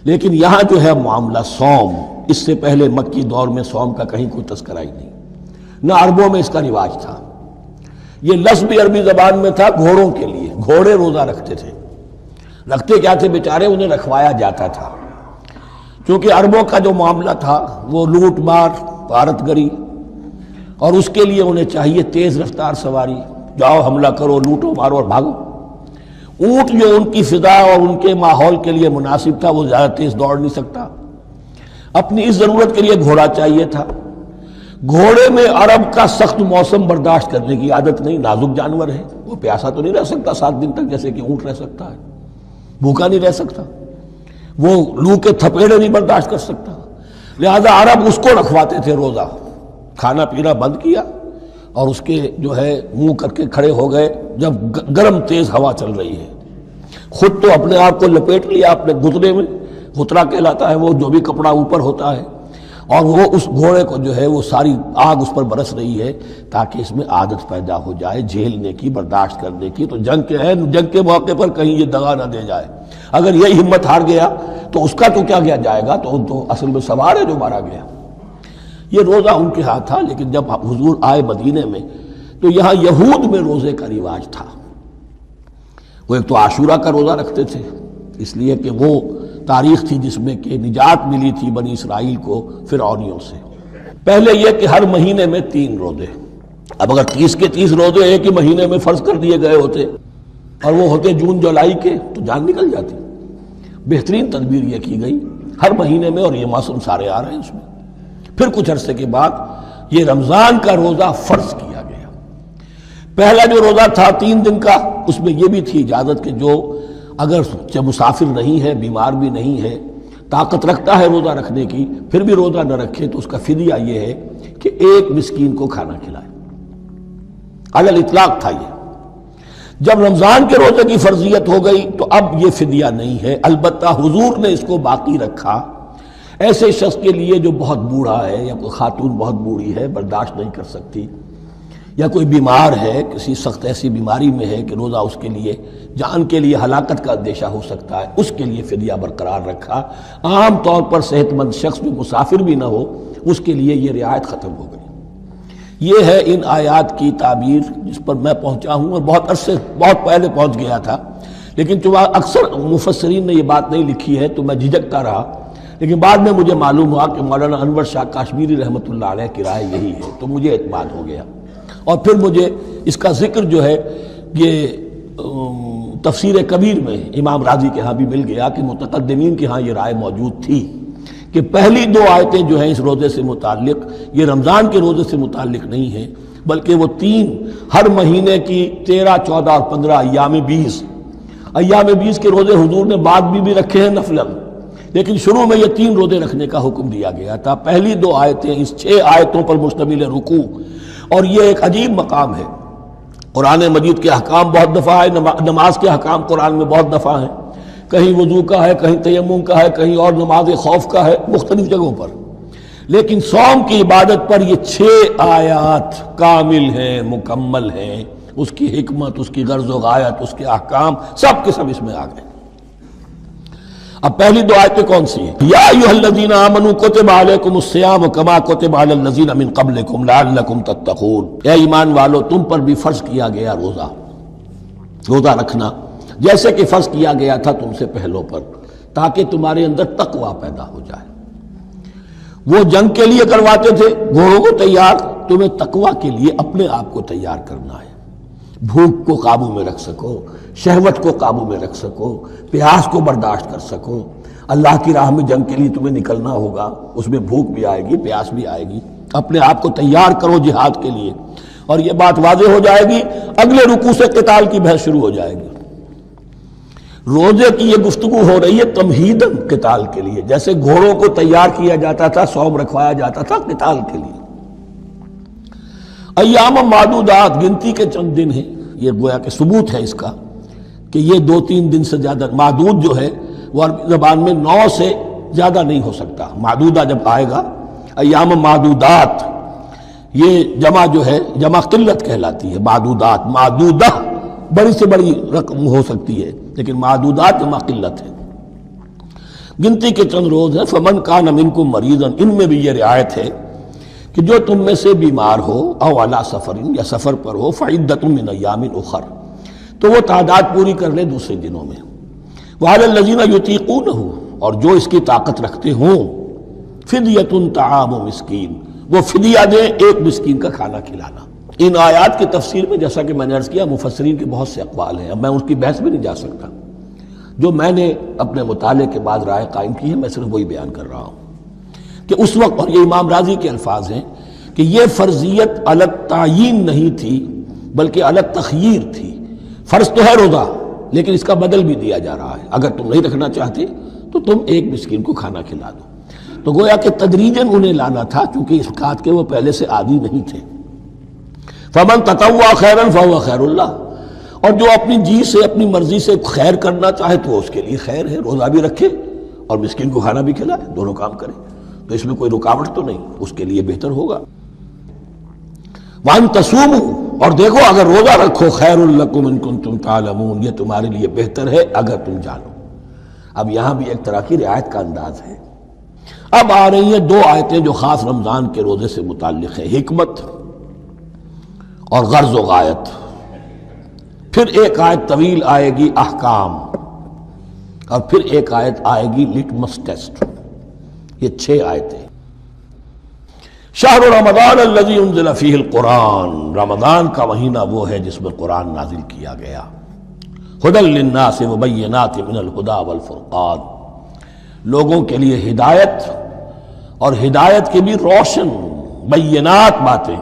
لیکن یہاں جو ہے معاملہ صوم، اس سے پہلے مکی دور میں صوم کا کہیں کوئی تذکرہ ہی نہیں، نہ عربوں میں اس کا رواج تھا۔ یہ لفظ بھی عربی زبان میں تھا گھوڑوں کے لیے، گھوڑے روزہ رکھتے تھے۔ رکھتے کیا تھے بیچارے؟ انہیں رکھوایا جاتا تھا، کیونکہ عربوں کا جو معاملہ تھا وہ لوٹ مار، غارت گری، اور اس کے لیے انہیں چاہیے تیز رفتار سواری، جاؤ حملہ کرو، لوٹو مارو اور بھاگو۔ اونٹ جو ان کی فضا اور ان کے ماحول کے لیے مناسب تھا وہ زیادہ تیز دوڑ نہیں سکتا، اپنی اس ضرورت کے لیے گھوڑا چاہیے تھا۔ گھوڑے میں عرب کا سخت موسم برداشت کرنے کی عادت نہیں، نازک جانور ہے، وہ پیاسا تو نہیں رہ سکتا 7 دن تک جیسے کہ اونٹ رہ سکتا ہے، بھوکا نہیں رہ سکتا، وہ لو کے تھپیڑے نہیں برداشت کر سکتا، لہذا عرب اس کو رکھواتے تھے روزہ۔ کھانا پینا بند کیا اور اس کے جو ہے منہ کر کے کھڑے ہو گئے جب گرم تیز ہوا چل رہی ہے، خود تو اپنے آپ کو لپیٹ لیا اپنے گھتنے میں، غترہ کہلاتا ہے وہ جو بھی کپڑا اوپر ہوتا ہے، اور وہ اس گھوڑے کو جو ہے وہ ساری آگ اس پر برس رہی ہے تاکہ اس میں عادت پیدا ہو جائے جھیلنے کی، برداشت کرنے کی۔ تو جنگ کے موقع پر کہیں یہ دغا نہ دے جائے، اگر یہ ہمت ہار گیا تو اس کا تو کیا کیا جائے گا، تو اصل میں سوار ہے جو مارا گیا۔ یہ روزہ ان کے ہاتھ تھا، لیکن جب حضور آئے مدینے میں تو یہاں یہود میں روزے کا رواج تھا۔ وہ ایک تو عاشورہ کا روزہ رکھتے تھے، اس لیے کہ وہ تاریخ تھی جس میں کہ نجات ملی تھی بنی اسرائیل کو فرعونیوں سے۔ پہلے یہ کہ ہر مہینے میں 3 روزے، اب اگر 30 کے 30 روزے ایک ہی مہینے میں فرض کر دیے گئے ہوتے اور وہ ہوتے جون جولائی کے تو جان نکل جاتی۔ بہترین تدبیر یہ کی گئی ہر مہینے میں، اور یہ موسم سارے آ رہے ہیں اس میں۔ پھر کچھ عرصے کے بعد یہ رمضان کا روزہ فرض کیا گیا۔ پہلا جو روزہ تھا 3 دن کا، اس میں یہ بھی تھی اجازت کہ جو اگر مسافر نہیں ہے، بیمار بھی نہیں ہے، طاقت رکھتا ہے روزہ رکھنے کی، پھر بھی روزہ نہ رکھے تو اس کا فدیہ یہ ہے کہ 1 مسکین کو کھانا کھلائے۔ علی الاطلاق تھا یہ۔ جب رمضان کے روزے کی فرضیت ہو گئی تو اب یہ فدیہ نہیں ہے، البتہ حضور نے اس کو باقی رکھا ایسے شخص کے لیے جو بہت بوڑھا ہے، یا کوئی خاتون بہت بوڑھی ہے برداشت نہیں کر سکتی، یا کوئی بیمار ہے، کسی سخت ایسی بیماری میں ہے کہ روزہ اس کے لیے جان کے لیے ہلاکت کا اندیشہ ہو سکتا ہے، اس کے لیے فدیہ برقرار رکھا۔ عام طور پر صحت مند شخص جو مسافر بھی نہ ہو اس کے لیے یہ رعایت ختم ہو گئی۔ یہ ہے ان آیات کی تعبیر جس پر میں پہنچا ہوں، اور بہت پہلے پہنچ گیا تھا، لیکن چونکہ اکثر مفسرین نے یہ بات نہیں لکھی ہے تو میں جھجکتا رہا، لیکن بعد میں مجھے معلوم ہوا کہ مولانا انور شاہ کاشمیری رحمۃ اللہ علیہ کی رائے یہی ہے، تو مجھے اعتماد ہو گیا۔ اور پھر مجھے اس کا ذکر جو ہے یہ تفسیر کبیر میں امام راضی کے ہاں بھی مل گیا کہ متقدمین کے ہاں یہ رائے موجود تھی کہ پہلی 2 آیتیں جو ہیں اس روزے سے متعلق یہ رمضان کے روزے سے متعلق نہیں ہیں، بلکہ وہ 3 ہر مہینے کی 13، 14 اور 15 ایام 20 کے روزے حضور نے بعد بھی رکھے ہیں نفلاً، لیکن شروع میں یہ 3 روزے رکھنے کا حکم دیا گیا تھا۔ پہلی 2 آیتیں اس 6 آیتوں پر مشتمل رکوع، اور یہ ایک عجیب مقام ہے۔ قرآن مجید کے احکام بہت دفعہ ہے، نماز کے احکام قرآن میں بہت دفعہ ہیں، کہیں وضو کا ہے، کہیں تیمم کا ہے، کہیں اور نماز خوف کا ہے، مختلف جگہوں پر، لیکن صوم کی عبادت پر یہ 6 آیات کامل ہیں، مکمل ہیں، اس کی حکمت، اس کی غرض و غایت، اس کے احکام سب کے سب اس میں آ گئے۔ اب پہلی 2 آیتیں کون سی ہیں؟ یا ایھا الذین آمنوا کتب علیکم الصیام کما کتب علی الذین من قبلکم لعلکم تتقون، اے ایمان والو تم پر بھی فرض کیا گیا روزہ رکھنا جیسے کہ فرض کیا گیا تھا تم سے پہلوں پر، تاکہ تمہارے اندر تقوی پیدا ہو جائے۔ وہ جنگ کے لیے کرواتے تھے گھوڑوں کو تیار، تمہیں تقوی کے لیے اپنے آپ کو تیار کرنا ہے، بھوک کو قابو میں رکھ سکو، شہوت کو قابو میں رکھ سکو، پیاس کو برداشت کر سکو۔ اللہ کی راہ میں جنگ کے لیے تمہیں نکلنا ہوگا، اس میں بھوک بھی آئے گی، پیاس بھی آئے گی، اپنے آپ کو تیار کرو جہاد کے لیے۔ اور یہ بات واضح ہو جائے گی، اگلے رکوع سے قتال کی بحث شروع ہو جائے گی۔ روزے کی یہ گفتگو ہو رہی ہے تمہیداً قتال کے لیے، جیسے گھوڑوں کو تیار کیا جاتا تھا، صوم رکھوایا جاتا تھا قتال کے لیے۔ ایام معدودات، گنتی کے چند دن ہیں، یہ گویا کہ ثبوت ہے اس کا کہ یہ 2-3 دن سے زیادہ، معدود جو ہے وہ عربی زبان میں 9 سے زیادہ نہیں ہو سکتا۔ معدودہ جب آئے گا، ایام معدودات، یہ جمع جو ہے جمع قلت کہلاتی ہے، معدودات، معدودہ بڑی سے بڑی رقم ہو سکتی ہے، لیکن معدودات جمع قلت ہے۔ گنتی کے چند روز ہیں. فمن کان منکم مریضا، ان میں بھی یہ رعایت ہے کہ جو تم میں سے بیمار ہو او علی سفر، یا سفر پر ہو، فعدۃ من ایام اخر، تو وہ تعداد پوری کر لے دوسرے دنوں میں. وعلی الذین یطیقونہ، اور جو اس کی طاقت رکھتے ہوں، فدیۃ طعام مسکین، وہ فدیہ دیں ایک مسکین کا کھانا کھلانا. ان آیات کی تفسیر میں جیسا کہ میں نے عرض کیا مفسرین کے بہت سے اقوال ہیں، اب میں اس کی بحث میں نہیں جا سکتا. جو میں نے اپنے مطالعے کے بعد رائے قائم کی ہے میں صرف وہی بیان کر رہا ہوں کہ اس وقت، اور یہ امام راضی کے الفاظ ہیں کہ یہ فرضیت الگ تعیین نہیں تھی بلکہ الگ تخییر تھی. فرض تو ہے روزہ، لیکن اس کا بدل بھی دیا جا رہا ہے، اگر تم نہیں رکھنا چاہتے تو تم ایک مسکین کو کھانا کھلا دو. تو گویا کہ تدریجاً انہیں لانا تھا، چونکہ اس بات کے وہ پہلے سے عادی نہیں تھے. فمن تطوع خیرا فهو خیر اللہ، اور جو اپنی جی سے اپنی مرضی سے خیر کرنا چاہے تو اس کے لیے خیر ہے، روزہ بھی رکھے اور مسکین کو کھانا بھی کھلائے، دونوں کام کرے، تو اس میں کوئی رکاوٹ تو نہیں، اس کے لیے بہتر ہوگا. وان تصوموا، اور دیکھو اگر روزہ رکھو، خیر لکم ان کنتم تعلمون، یہ تمہارے لیے بہتر ہے اگر تم جانو. اب یہاں بھی ایک طرح کی رعایت کا انداز ہے. اب آ رہی ہیں دو آیتیں جو خاص رمضان کے روزے سے متعلق ہیں، حکمت اور غرض و غایت. پھر ایک آیت طویل آئے گی احکام، اور پھر ایک آیت آئے گی لٹمس ٹیسٹ. یہ 6 آیتیں. شہر رمضان الذی انزل فیہ القرآن، رمضان کا مہینہ وہ ہے جس میں قرآن نازل کیا گیا. ھدی للناس وبینات من الھدی والفرقان، لوگوں کے لیے ہدایت، اور ہدایت کے بھی روشن بینات باتیں،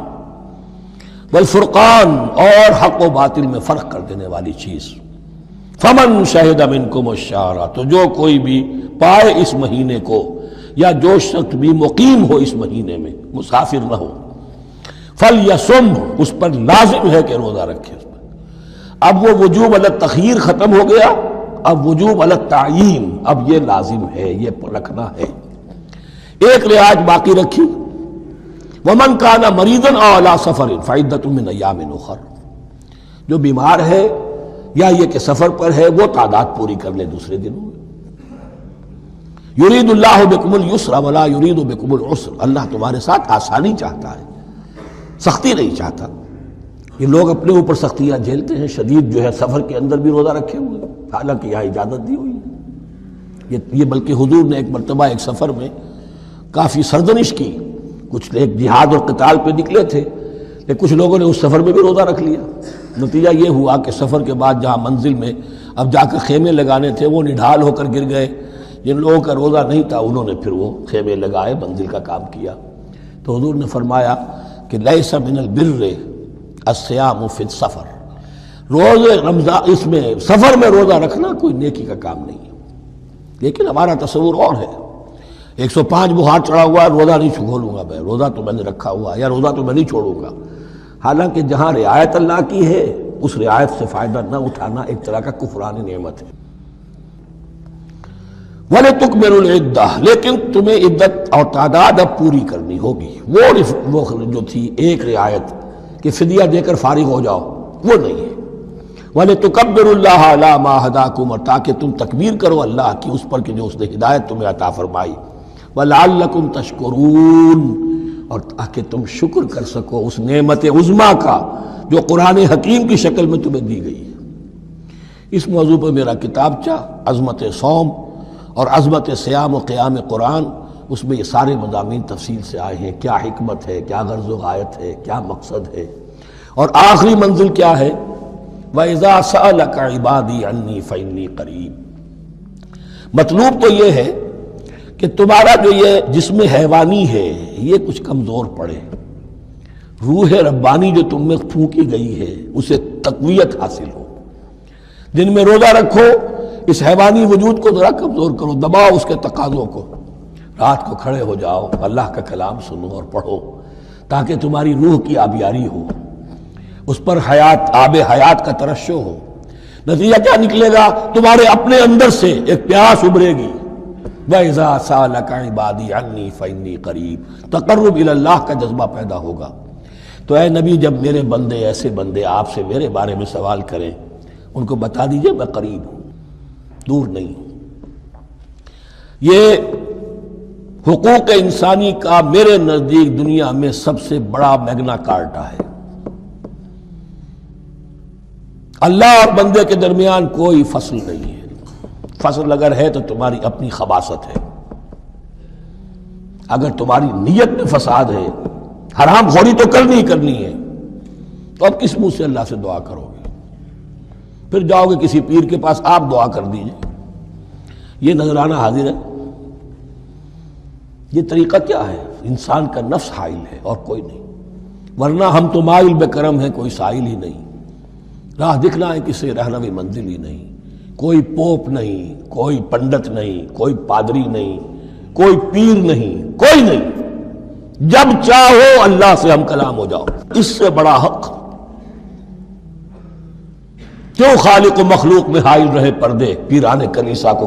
والفرقان، اور حق و باطل میں فرق کر دینے والی چیز. فمن شہد منکم الشہر، تو جو کوئی بھی پائے اس مہینے کو، یا جو شخص بھی مقیم ہو اس مہینے میں، مسافر نہ ہو، فلیصم، اس پر لازم ہے کہ روزہ رکھے. اب وہ وجوب علی التخییر ختم ہو گیا، اب وجوب علی التعیین، اب یہ لازم ہے، یہ رکھنا ہے. ایک رعایت باقی رکھی، ومن کان مریضا او علی سفر فعدۃ من ایام اخر، جو بیمار ہے یا یہ کہ سفر پر ہے وہ تعداد پوری کر لے دوسرے دنوں میں. یرید اللہ بکم الیسر ولا یرید بکم العسر، اللہ تمہارے ساتھ آسانی چاہتا ہے، سختی نہیں چاہتا. یہ لوگ اپنے اوپر سختیاں جھیلتے ہیں، شدید جو ہے سفر کے اندر بھی روزہ رکھے ہوئے، حالانکہ یہاں اجازت دی ہوئی ہے. یہ بلکہ حضور نے ایک مرتبہ ایک سفر میں کافی سرزنش کی، کچھ ایک جہاد اور قتال پہ نکلے تھے، لیکن کچھ لوگوں نے اس سفر میں بھی روزہ رکھ لیا. نتیجہ یہ ہوا کہ سفر کے بعد جہاں منزل میں اب جا کر خیمے لگانے تھے وہ نڈھال ہو کر گر گئے. جن لوگوں کا روزہ نہیں تھا انہوں نے پھر وہ خیمے لگائے، منزل کا کام کیا. تو حضور نے فرمایا کہ لیس من البر الصیام فی السفر، روزے رمضان اس میں سفر میں روزہ رکھنا کوئی نیکی کا کام نہیں ہے. لیکن ہمارا تصور اور ہے، 105 بخار چڑھا ہوا ہے، روزہ نہیں کھولوں گا میں، روزہ تو میں نے رکھا ہوا ہے، یا روزہ تو میں نہیں چھوڑوں گا. حالانکہ جہاں رعایت اللہ کی ہے اس رعایت سے فائدہ نہ اٹھانا ایک طرح کا کفران نعمت ہے. وَلِتُكْمِلُوا الْعِدَّةَ، لیکن تمہیں عدت اور تعداد اب پوری کرنی ہوگی. وہ جو تھی ایک رعایت کہ فدیہ دے کر فارغ ہو جاؤ، وہ نہیں ہے. وَلِتُكَبِّرُوا اللَّهَ عَلَىٰ مَا هَدَاكُمْ، اور تاکہ تم تکبیر کرو اللہ کی اس پر کہ جو اس نے ہدایت تمہیں عطا فرمائی. وَلَعَلَّكُمْ تَشْكُرُونَ، اور تاکہ تم شکر کر سکو اس نعمت عظمیٰ کا جو قرآن حکیم کی شکل میں تمہیں دی گئی ہے. اس موضوع پر میرا کتابچہ عظمت صوم اور عظمت صیام و قیام قرآن، اس میں یہ سارے مضامین تفصیل سے آئے ہیں. کیا حکمت ہے، کیا غرض و غایت ہے، کیا مقصد ہے، اور آخری منزل کیا ہے. وَإِذَا سَأَلَكَ عِبَادِي عَنِّي فَإِنِّي قَرِيبٌ. مطلوب تو یہ ہے کہ تمہارا جو یہ جسم حیوانی ہے یہ کچھ کمزور پڑے، روح ربانی جو تم میں پھونکی گئی ہے اسے تقویت حاصل ہو. دن میں روزہ رکھو، اس حیوانی وجود کو ذرا کمزور کرو، دباؤ اس کے تقاضوں کو. رات کو کھڑے ہو جاؤ، اللہ کا کلام سنو اور پڑھو، تاکہ تمہاری روح کی آبیاری ہو، اس پر حیات، آب حیات کا ترشح ہو. نتیجہ کیا نکلے گا؟ تمہارے اپنے اندر سے ایک پیاس ابھرے گی. وَإِذَا سَأَلَكَ عِبَادِي عَنِّي فَإِنِّي قَرِيبٌ، تقرب الی اللہ کا جذبہ پیدا ہوگا. تو اے نبی، جب میرے بندے، ایسے بندے آپ سے میرے بارے میں سوال کریں، ان کو بتا دیجئے میں قریب ہوں، دور نہیں ہوں. یہ حقوق انسانی کا میرے نزدیک دنیا میں سب سے بڑا میگنا کارٹا ہے۔ اللہ اور بندے کے درمیان کوئی فصل نہیں ہے، فصل اگر ہے تو تمہاری اپنی خباثت ہے، اگر تمہاری نیت میں فساد ہے، حرام خوری تو کرنی ہی کرنی ہے، تو اب کس منہ سے اللہ سے دعا کرو گے؟ پھر جاؤ گے کسی پیر کے پاس، آپ دعا کر دیجئے، یہ نذرانہ حاضر ہے؟ یہ طریقہ کیا ہے؟ انسان کا نفس حائل ہے اور کوئی نہیں، ورنہ ہم تو مائل بے کرم ہیں، کوئی سائل ہی نہیں، راہ دکھنا ہے کسی رہنوی منزل ہی نہیں، کوئی پوپ نہیں، کوئی پنڈت نہیں، کوئی پادری نہیں، کوئی پیر نہیں، کوئی نہیں، جب چاہو اللہ سے ہم کلام ہو جاؤ۔ اس سے بڑا حق کیوں خالق و مخلوق میں حائل رہے پردے پیران کنیسہ کو